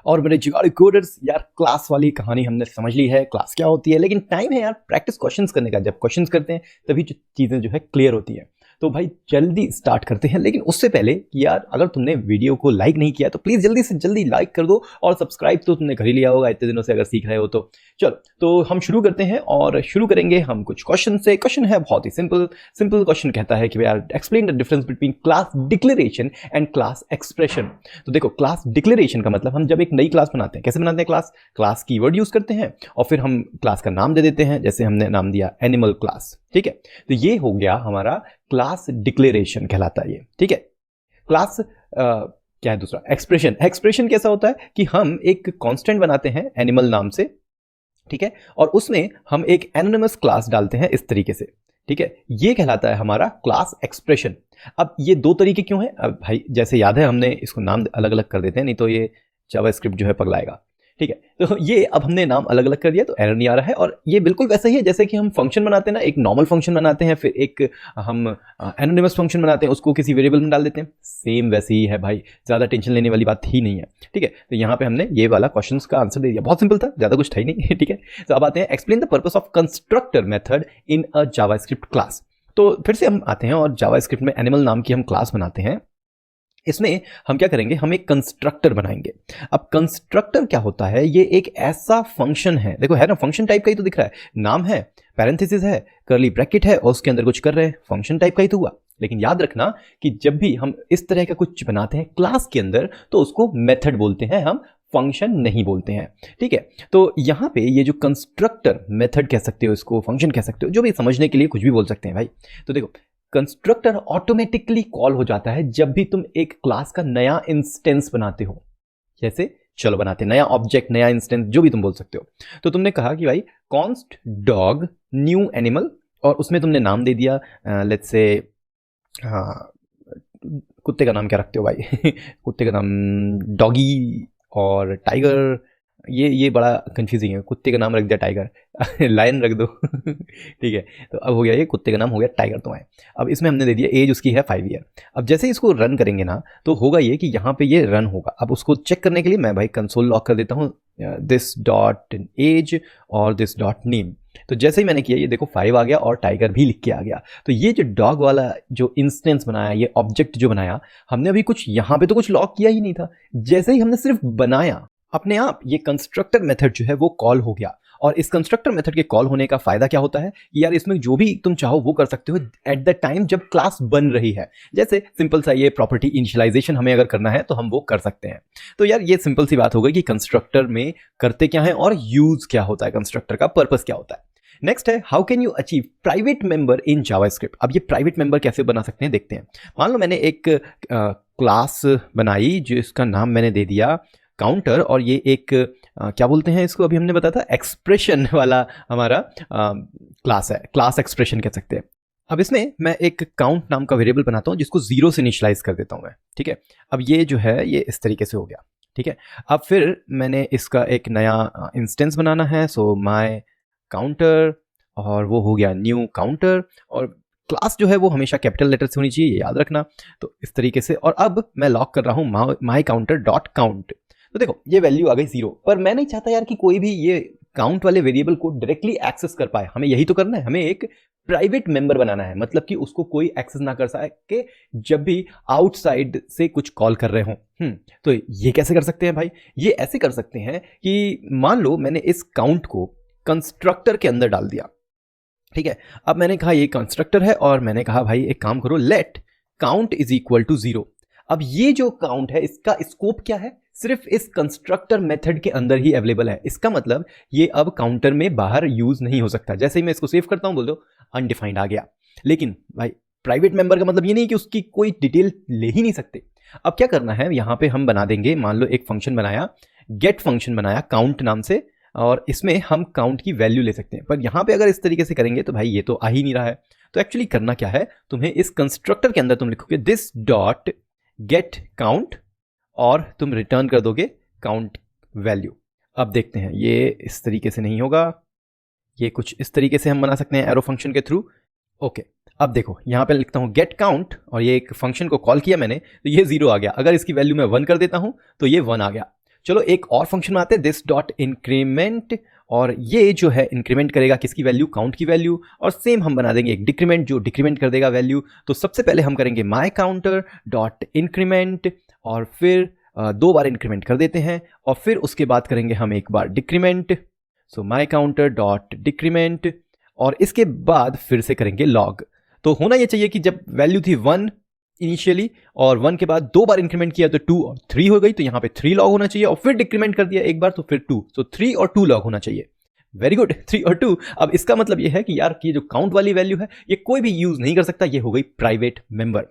और मेरे जुगाड़ू कोडर्स यार, क्लास वाली कहानी हमने समझ ली है, क्लास क्या होती है, लेकिन टाइम है यार प्रैक्टिस क्वेश्चंस करने का। जब क्वेश्चंस करते हैं तभी जो चीज़ें जो है क्लियर होती हैं। तो भाई जल्दी स्टार्ट करते हैं, लेकिन उससे पहले कि यार अगर तुमने वीडियो को लाइक नहीं किया तो प्लीज़ जल्दी से जल्दी लाइक कर दो, और सब्सक्राइब तो तुमने कर ही लिया होगा इतने दिनों से अगर सीख रहे हो तो। चलो तो हम शुरू करते हैं, और शुरू करेंगे हम कुछ क्वेश्चन से। क्वेश्चन है बहुत ही सिंपल क्वेश्चन कहता है कि यार explain the difference between class declaration and class expression. तो देखो, क्लास डिक्लेरेशन का मतलब हम जब एक नई क्लास बनाते हैं, कैसे बनाते हैं? क्लास कीवर्ड यूज करते हैं और फिर हम क्लास का नाम दे देते हैं, जैसे हमने नाम दिया एनिमल क्लास, ठीक है। तो ये हो गया हमारा क्लास डिक्लेरेशन कहलाता है ये, ठीक है। क्लास क्या है दूसरा? एक्सप्रेशन कैसा होता है कि हम एक कांस्टेंट बनाते हैं एनिमल नाम से, ठीक है, और उसमें हम एक एनोनिमस क्लास डालते हैं इस तरीके से, ठीक है। ये कहलाता है हमारा क्लास एक्सप्रेशन। अब ये दो तरीके क्यों हैं? अब भाई जैसे याद है, हमने इसको नाम अलग अलग कर देते हैं, नहीं तो ये जावास्क्रिप्ट जो है पगलाएगा, ठीक है। तो ये अब हमने नाम अलग अलग कर दिया तो एरर नहीं आ रहा है। और ये बिल्कुल वैसा ही है जैसे कि हम फंक्शन बनाते हैं ना, एक नॉर्मल फंक्शन बनाते हैं, फिर एक हम एनोनिमस फंक्शन बनाते हैं, उसको किसी वेरिएबल में डाल देते हैं। सेम वैसे ही है भाई, ज़्यादा टेंशन लेने वाली बात ही नहीं है, ठीक है। तो यहाँ पे हमने ये वाला क्वेश्चन का आंसर दे दिया, बहुत सिंपल था, ज़्यादा कुछ था ही नहीं, ठीक है। तो अब आते हैं explain the purpose of constructor method in a JavaScript class. तो फिर से हम आते हैं और जावास्क्रिप्ट में एनिमल नाम की हम क्लास बनाते हैं। इसमें हम क्या करेंगे? हम एक कंस्ट्रक्टर बनाएंगे। अब कंस्ट्रक्टर क्या होता है? ये एक ऐसा फंक्शन है, देखो है ना, फंक्शन टाइप का ही तो दिख रहा है, नाम है, पैरेंथेसिस है, कर्ली ब्रैकेट है और उसके अंदर कुछ कर रहे हैं, फंक्शन टाइप का ही तो हुआ। लेकिन याद रखना कि जब भी हम इस तरह का कुछ बनाते हैं क्लास के अंदर तो उसको मेथड बोलते हैं, हम फंक्शन नहीं बोलते हैं, ठीक है। तो यहाँ पे ये जो कंस्ट्रक्टर, मेथड कह सकते हो इसको, फंक्शन कह सकते हो, जो भी समझने के लिए कुछ भी बोल सकते हैं भाई। तो देखो, कंस्ट्रक्टर ऑटोमेटिकली कॉल हो जाता है जब भी तुम एक क्लास का नया इंस्टेंस बनाते हो। जैसे चलो बनाते नया ऑब्जेक्ट, नया इंस्टेंस, जो भी तुम बोल सकते हो। तो तुमने कहा कि भाई कॉन्स्ट डॉग न्यू एनिमल, और उसमें तुमने नाम दे दिया, लेट्स से, हाँ, कुत्ते का नाम क्या रखते हो भाई? कुत्ते का नाम डॉगी और टाइगर, ये बड़ा कंफ्यूजिंग है, कुत्ते का नाम रख दिया टाइगर, लायन रख दो, ठीक है। तो अब हो गया, ये कुत्ते का नाम हो गया टाइगर तुम्हारे। अब इसमें हमने दे दिया एज उसकी है 5 ईयर। अब जैसे इसको रन करेंगे ना तो होगा ये कि यहाँ पे ये रन होगा। अब उसको चेक करने के लिए मैं भाई कंसोल लॉक कर देता हूँ, दिस डॉट एज और दिस डॉट नेम। तो जैसे ही मैंने किया ये देखो 5 आ गया और टाइगर भी लिख के आ गया। तो ये जो डॉग वाला जो इंस्टेंस बनाया, ये ऑब्जेक्ट जो बनाया हमने, अभी कुछ यहाँ पे तो कुछ लॉक किया ही नहीं था, जैसे ही हमने सिर्फ बनाया अपने आप ये कंस्ट्रक्टर मेथड जो है वो कॉल हो गया। और इस कंस्ट्रक्टर मेथड के कॉल होने का फायदा क्या होता है कि यार इसमें जो भी तुम चाहो वो कर सकते हो एट द टाइम जब क्लास बन रही है। जैसे सिंपल सा ये प्रॉपर्टी इनिशियलाइजेशन हमें अगर करना है तो हम वो कर सकते हैं। तो यार ये सिंपल सी बात हो गई कि कंस्ट्रक्टर में करते क्या है और यूज क्या होता है, कंस्ट्रक्टर का पर्पस क्या होता है। नेक्स्ट है how can you achieve private member in JavaScript. अब ये प्राइवेट मेंबर कैसे बना सकते हैं देखते हैं। मान लो मैंने एक क्लास बनाई जिसका नाम मैंने दे दिया काउंटर, और ये एक क्या बोलते हैं इसको, अभी हमने बताया था एक्सप्रेशन वाला हमारा क्लास है, क्लास एक्सप्रेशन कह सकते हैं। अब इसमें मैं एक काउंट नाम का वेरिएबल बनाता हूँ जिसको 0 से इनिशियलाइज कर देता हूँ मैं, ठीक है। अब ये जो है ये इस तरीके से हो गया, ठीक है। अब फिर मैंने इसका एक नया इंस्टेंस बनाना है, सो माय काउंटर, और वो हो गया न्यू काउंटर, और क्लास जो है वो हमेशा कैपिटल लेटर से होनी चाहिए, याद रखना। तो इस तरीके से, और अब मैं लॉक कर रहा हूँ माई काउंटर डॉट काउंट। तो देखो ये वैल्यू आ गई 0, पर मैं नहीं चाहता यार कि कोई भी ये काउंट वाले वेरिएबल को डायरेक्टली एक्सेस कर पाए। हमें यही तो करना है, हमें एक प्राइवेट मेंबर बनाना है, मतलब कि उसको कोई एक्सेस ना कर सके जब भी आउटसाइड से कुछ कॉल कर रहे हो। तो ये कैसे कर सकते हैं भाई? ये ऐसे कर सकते हैं कि मान लो मैंने इस काउंट को कंस्ट्रक्टर के अंदर डाल दिया, ठीक है। अब मैंने कहा ये कंस्ट्रक्टर है, और मैंने कहा भाई एक काम करो, let count is equal to 0। अब ये जो काउंट है इसका स्कोप क्या है? सिर्फ इस कंस्ट्रक्टर मेथड के अंदर ही अवेलेबल है। इसका मतलब ये अब काउंटर में बाहर यूज नहीं हो सकता। जैसे ही मैं इसको सेव करता हूं बोल दो अनडिफाइंड आ गया। लेकिन भाई प्राइवेट मेंबर का मतलब ये नहीं कि उसकी कोई डिटेल ले ही नहीं सकते। अब क्या करना है, यहां पे हम बना देंगे, मान लो एक फंक्शन बनाया, गेट फंक्शन बनाया काउंट नाम से, और इसमें हम काउंट की वैल्यू ले सकते हैं। पर यहां पे अगर इस तरीके से करेंगे तो भाई ये तो आ ही नहीं रहा है। तो एक्चुअली करना क्या है, तुम्हें इस कंस्ट्रक्टर के अंदर तुम लिखोगे दिस डॉट गेट काउंट, और तुम रिटर्न कर दोगे काउंट वैल्यू। अब देखते हैं, ये इस तरीके से नहीं होगा, ये कुछ इस तरीके से हम बना सकते हैं एरो फंक्शन के थ्रू। ओके, अब देखो यहाँ पे लिखता हूँ गेट काउंट, और ये एक फंक्शन को कॉल किया मैंने तो ये 0 आ गया। अगर इसकी वैल्यू मैं 1 कर देता हूँ तो ये 1 आ गया। चलो एक और फंक्शन में आते हैं, दिस डॉट इंक्रीमेंट, और ये जो है इंक्रीमेंट करेगा किसकी वैल्यू, काउंट की वैल्यू, और सेम हम बना देंगे एक डिक्रीमेंट जो डिक्रीमेंट कर देगा वैल्यू। तो सबसे पहले हम करेंगे माई काउंटर डॉट इंक्रीमेंट, और फिर 2 बार इंक्रीमेंट कर देते हैं, और फिर उसके बाद करेंगे हम एक बार डिक्रीमेंट, सो माई काउंटर डॉट डिक्रीमेंट, और इसके बाद फिर से करेंगे लॉग। तो होना ये चाहिए कि जब वैल्यू थी 1 इनिशियली, और 1 के बाद 2 बार इंक्रीमेंट किया तो 2 और 3 हो गई, तो यहाँ पे 3 लॉग होना चाहिए, और फिर डिक्रीमेंट कर दिया एक बार तो फिर 2, तो 3 और 2 लॉग होना चाहिए। वेरी गुड, 3 और 2। अब इसका मतलब ये है कि यार कि जो काउंट वाली वैल्यू है ये कोई भी यूज नहीं कर सकता, ये हो गई प्राइवेट मेंबर।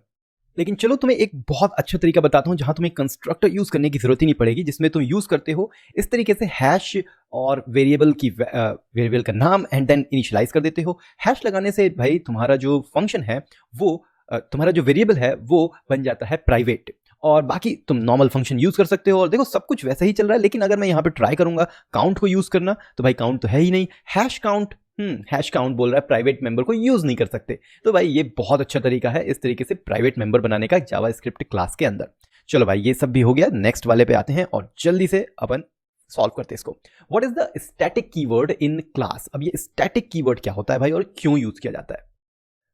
लेकिन चलो तुम्हें एक बहुत अच्छा तरीका बताता हूं जहां तुम्हें कंस्ट्रक्टर यूज करने की जरूरत ही नहीं पड़ेगी, जिसमें तुम यूज करते हो इस तरीके से हैश और वेरिएबल का नाम एंड देन इनिशियलाइज कर देते हो। हैश लगाने से भाई तुम्हारा जो फंक्शन है वो तुम्हारा जो वेरिएबल है वो बन जाता है प्राइवेट, और बाकी तुम नॉर्मल फंक्शन यूज कर सकते हो। और देखो सब कुछ वैसे ही चल रहा है, लेकिन अगर मैं यहाँ पे ट्राई करूंगा काउंट को यूज करना तो भाई काउंट तो है ही नहीं, हैश काउंट बोल रहा है प्राइवेट मेंबर को यूज नहीं कर सकते। तो भाई ये बहुत अच्छा तरीका है इस तरीके से प्राइवेट मेंबर बनाने का जावास्क्रिप्ट क्लास के अंदर। चलो भाई ये सब भी हो गया, नेक्स्ट वाले पे आते हैं और जल्दी से अपन सॉल्व करते हैं इसको। What is the static keyword in class? अब ये स्टैटिक कीवर्ड क्या होता है भाई और क्यों यूज किया जाता है?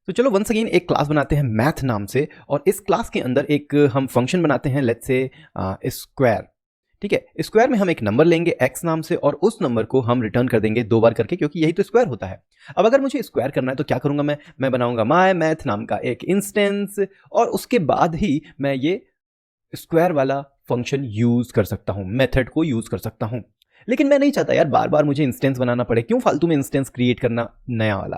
तो चलो वंस अगेन एक क्लास बनाते हैं मैथ नाम से, और इस क्लास के अंदर एक हम फंक्शन बनाते हैं लेट्स से स्क्वायर। ठीक है, स्क्वायर में हम एक नंबर लेंगे x नाम से, और उस नंबर को हम रिटर्न कर देंगे 2 बार करके, क्योंकि यही तो स्क्वायर होता है। अब अगर मुझे स्क्वायर करना है तो क्या करूंगा, मैं बनाऊंगा माय मैथ नाम का एक इंस्टेंस, और उसके बाद ही मैं ये स्क्वायर वाला फंक्शन यूज कर सकता हूं, मेथड को यूज कर सकता हूं। लेकिन मैं नहीं चाहता यार बार बार मुझे इंस्टेंस बनाना पड़े, क्यों फालतू में इंस्टेंस क्रिएट करना नया वाला।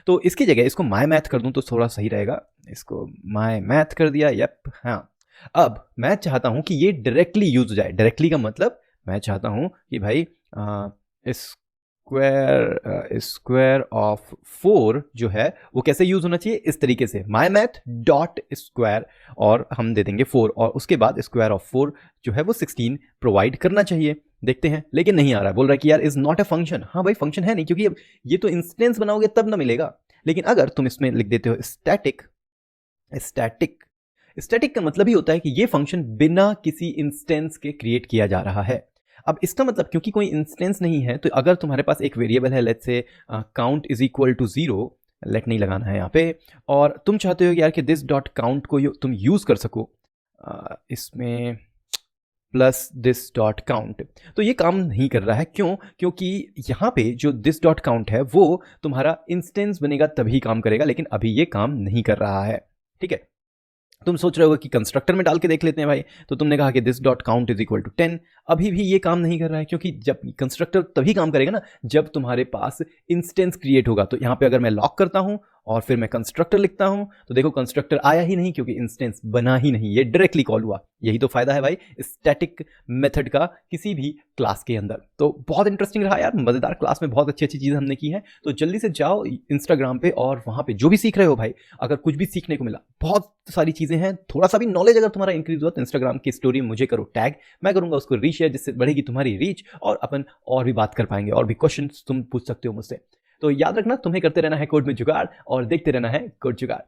तो इसकी जगह इसको माय मैथ कर दूं तो थोड़ा सही रहेगा। इसको माय मैथ कर दिया, यप हाँ। अब मैं चाहता हूं कि ये डायरेक्टली यूज हो जाए। डायरेक्टली का मतलब मैं चाहता हूं कि भाई स्क्वायर ऑफ 4 जो है वो कैसे यूज होना चाहिए, इस तरीके से माय मैथ डॉट स्क्वायर, और हम दे देंगे 4, और उसके बाद स्क्वायर ऑफ 4 जो है वो 16 प्रोवाइड करना चाहिए। देखते हैं, लेकिन नहीं आ रहा है, बोल रहा है कि यार इज नॉट अ फंक्शन। हाँ भाई फंक्शन है नहीं, क्योंकि अब ये तो इंस्टेंस बनाओगे तब ना मिलेगा। लेकिन अगर तुम इसमें लिख देते हो स्टैटिक, स्टैटिक का मतलब ही होता है कि ये फंक्शन बिना किसी इंस्टेंस के क्रिएट किया जा रहा है। अब इसका मतलब क्योंकि कोई इंस्टेंस नहीं है, तो अगर तुम्हारे पास एक वेरिएबल है let's say count is equal to 0, let नहीं लगाना है यहाँ पे, और तुम चाहते हो यार कि दिस डॉट काउंट को तुम यूज कर सको इसमें प्लस दिस डॉट काउंट, तो ये काम नहीं कर रहा है। क्यों? क्योंकि यहाँ पे जो दिस डॉट काउंट है वो तुम्हारा इंस्टेंस बनेगा तभी काम करेगा, लेकिन अभी ये काम नहीं कर रहा है। ठीक है, तुम सोच रहे हो कि कंस्ट्रक्टर में डाल के देख लेते हैं भाई, तो तुमने कहा कि this dot count is equal to 10, अभी भी ये काम नहीं कर रहा है, क्योंकि जब कंस्ट्रक्टर तभी काम करेगा ना जब तुम्हारे पास इंस्टेंस क्रिएट होगा। तो यहाँ पे अगर मैं लॉक करता हूँ और फिर मैं कंस्ट्रक्टर लिखता हूं तो देखो कंस्ट्रक्टर आया ही नहीं, क्योंकि इंस्टेंस बना ही नहीं, ये डायरेक्टली कॉल हुआ। यही तो फायदा है भाई स्टैटिक मेथड का किसी भी क्लास के अंदर। तो बहुत इंटरेस्टिंग रहा यार, मजेदार क्लास में बहुत अच्छी अच्छी चीजें हमने की हैं। तो जल्दी से जाओ इंस्टाग्राम पे और वहां पे जो भी सीख रहे हो भाई, अगर कुछ भी सीखने को मिला, बहुत सारी चीजें हैं, थोड़ा सा भी नॉलेज अगर तुम्हारा इंक्रीज हुआ तो इंस्टाग्राम की स्टोरी मुझे करो टैग, मैं करूंगा उसको रीशेयर, जिससे बढ़ेगी तुम्हारी रीच और अपन और भी बात कर पाएंगे, और भी क्वेश्चन तुम पूछ सकते हो मुझसे। तो याद रखना, तुम्हें करते रहना है कोड में जुगाड़ और देखते रहना है कोड जुगाड़।